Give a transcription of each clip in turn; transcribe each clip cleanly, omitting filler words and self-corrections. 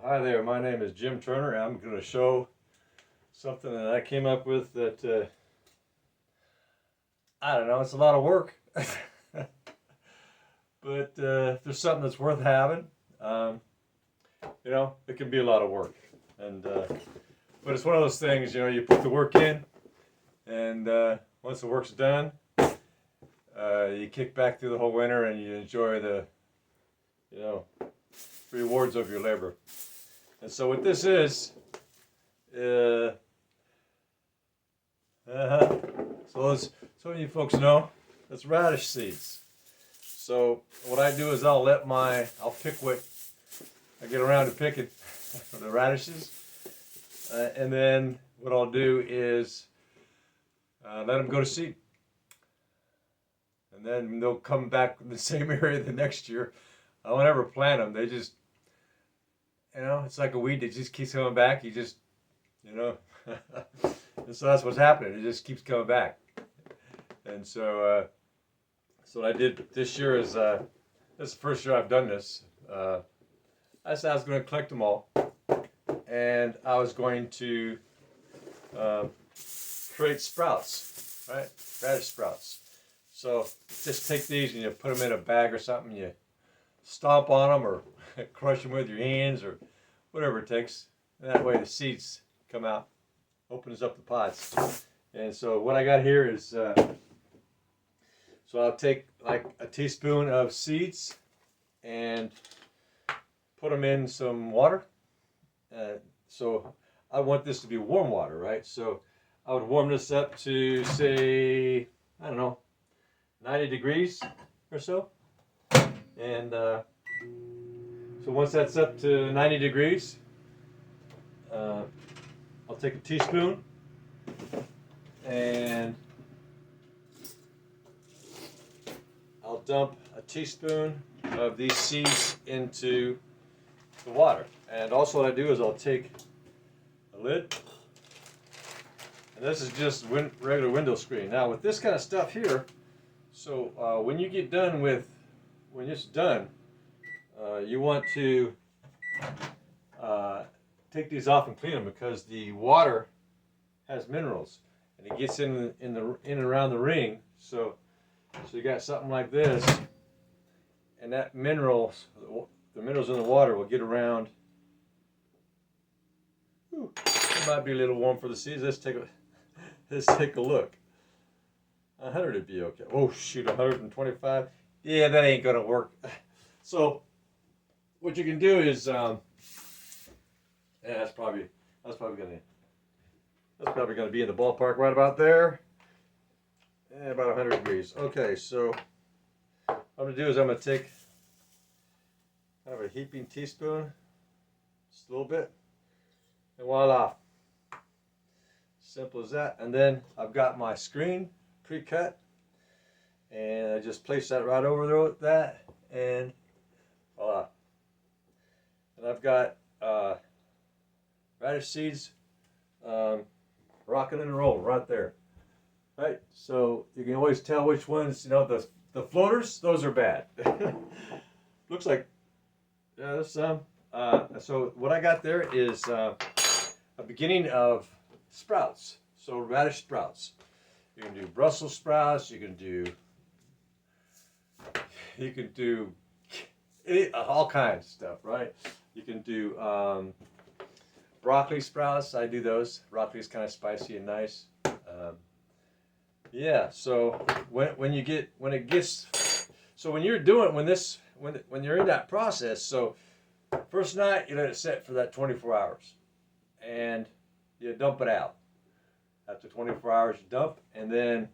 Hi there, my name is Jim Turner. I'm going to show something that I came up with that, I don't know, it's a lot of work. But if there's something that's worth having, um, it can be a lot of work. And But it's one of those things, you put the work in, and once the work's done, you kick back through the whole winter and you enjoy the, you know, rewards of your labor. And so what this is, uh, so as some of you folks know, that's radish seeds. So what I do is I'll pick what I get around to picking the radishes, and then what I'll do is let them go to seed, and then they'll come back in the same area the next year. I won't ever plant them. They just, it's like a weed that just keeps coming back. You just, and so that's what's happening. It just keeps coming back. And so what I did this year is, this is the first year I've done this. I said I was going to collect them all, and I was going to create sprouts, right? Radish sprouts. So just take these and you put them in a bag or something. You stomp on them or crush them with your hands or whatever it takes. And that way the seeds come out, opens up the pods. And so what I got here is, so I'll take like a teaspoon of seeds and put them in some water. So I want this to be warm water, right? So I would warm this up to, say, I don't know, 90 degrees or so. And so once that's up to 90 degrees, I'll take a teaspoon and I'll dump a teaspoon of these seeds into the water. And also what I do is I'll take a lid, and this is just regular window screen. Now with this kind of stuff here, so when you get done when it's done, you want to take these off and clean them, because the water has minerals and it gets in and around the ring. So you got something like this, and that the minerals in the water will get around. Ooh, it might be a little warm for the seeds. Let's take a look. 100 would be okay. Oh shoot, 125. Yeah, that ain't gonna work. So what you can do is, yeah, that's probably gonna be in the ballpark right about there. About 100 degrees. Okay, so what I'm gonna do is I'm gonna take kind of a heaping teaspoon, just a little bit, and voila. Simple as that. And then I've got my screen pre-cut, and I just place that right over there with that, and voila. And I've got radish seeds rocking and rolling right there. Right, so you can always tell which ones, the floaters, those are bad. Looks like, yeah, there's some. So what I got there is a beginning of sprouts. So radish sprouts. You can do Brussels sprouts. You can do all kinds of stuff, right? You can do broccoli sprouts. I do those. Broccoli is kind of spicy and nice. Yeah. So when you're in that process, so first night you let it set for that 24 hours, and you dump it out. After 24 hours, you dump, and then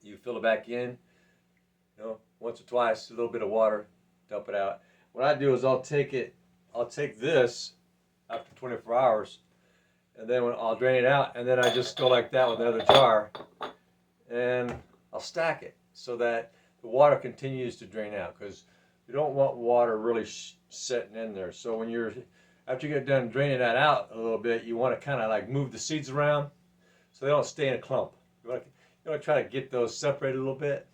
you fill it back in. Once or twice, a little bit of water, dump it out. What I do is I'll take this after 24 hours, and then I'll drain it out, and then I just go like that with another jar, and I'll stack it so that the water continues to drain out, because you don't want water really setting in there. So after you get done draining that out a little bit, you want to kind of like move the seeds around so they don't stay in a clump. You want to try to get those separated a little bit,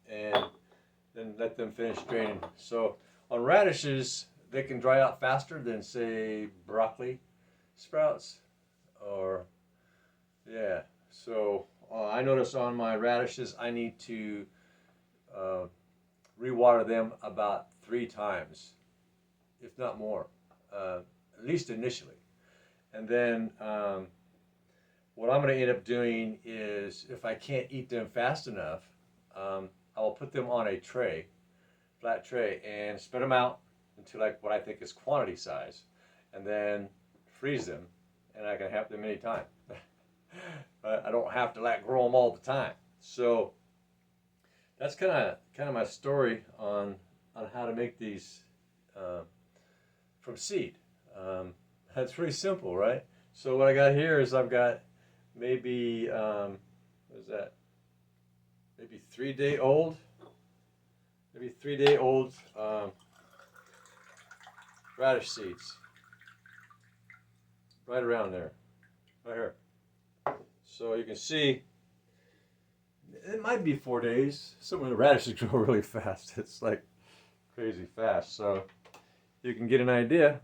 and then let them finish draining. So on radishes, they can dry out faster than, say, broccoli sprouts. Or, yeah. So I notice on my radishes, I need to rewater them about 3 times, if not more, at least initially. And then what I'm going to end up doing is, if I can't eat them fast enough, I will put them on a tray, flat tray, and spread them out into like what I think is quantity size, and then freeze them, and I can have them anytime. But I don't have to like grow them all the time. So that's kind of my story on how to make these from seed. That's pretty simple, right? So what I got here is I've got maybe what is that? Maybe 3-day old. Maybe 3-day old radish seeds. Right around there, right here. So you can see it might be 4 days. Some of the radishes grow really fast. It's like crazy fast. So you can get an idea.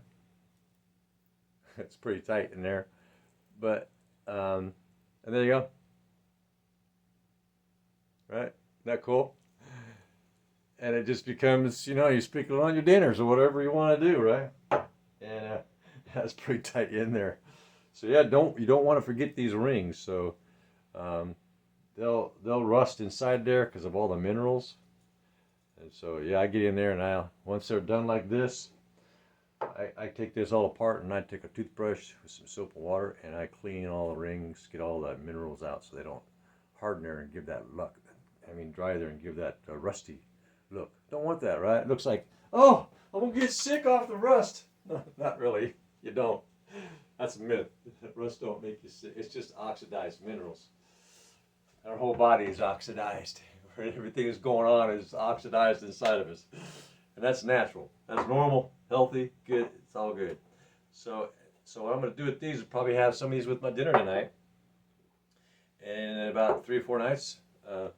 It's pretty tight in there, but and there you go. Right? Isn't that cool? And it just becomes, you sprinkle it on your dinners or whatever you want to do, right? And that's pretty tight in there. So yeah, you don't want to forget these rings. So they'll rust inside there because of all the minerals. And so yeah, I get in there, and once they're done like this, I take this all apart, and I take a toothbrush with some soap and water, and I clean all the rings, get all the minerals out so they don't harden there and give that dry there and give that rusty look. Don't want that, right? It looks like, oh, I'm gonna get sick off the rust. No, not really. You don't. That's a myth. Rust don't make you sick. It's just oxidized minerals. Our whole body is oxidized. Everything that's going on is oxidized inside of us. And that's natural. That's normal, healthy, good. It's all good. So what I'm going to do with these is probably have some of these with my dinner tonight. And in about 3 or 4 nights, I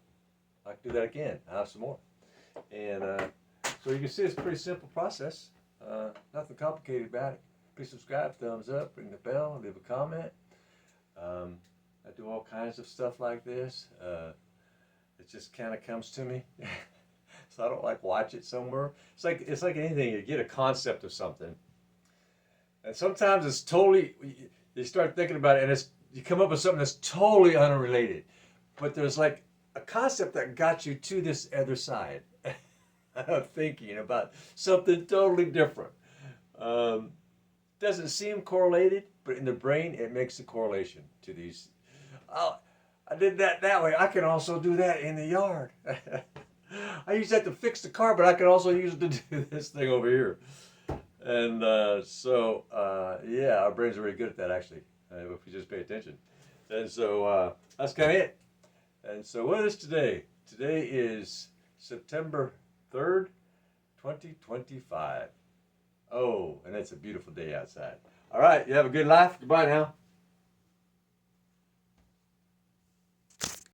can do that again. I'll have some more. And so you can see it's a pretty simple process. Nothing complicated about it. Please subscribe, thumbs up, ring the bell, leave a comment. I do all kinds of stuff like this. It just kind of comes to me. So I don't like watch it somewhere. It's like anything. You get a concept of something, and sometimes it's totally. You start thinking about it, and you come up with something that's totally unrelated, but there's like a concept that got you to this other side of thinking about something totally different. Doesn't seem correlated, but in the brain it makes a correlation to these. Oh, I did that way. I can also do that in the yard. I use that to fix the car, but I can also use it to do this thing over here. And yeah, our brains are really good at that, actually, if we just pay attention. And so that's kind of it. And so what is today? Today is September 3rd, 2025. Oh, and it's a beautiful day outside. All right, you have a good life. Goodbye now.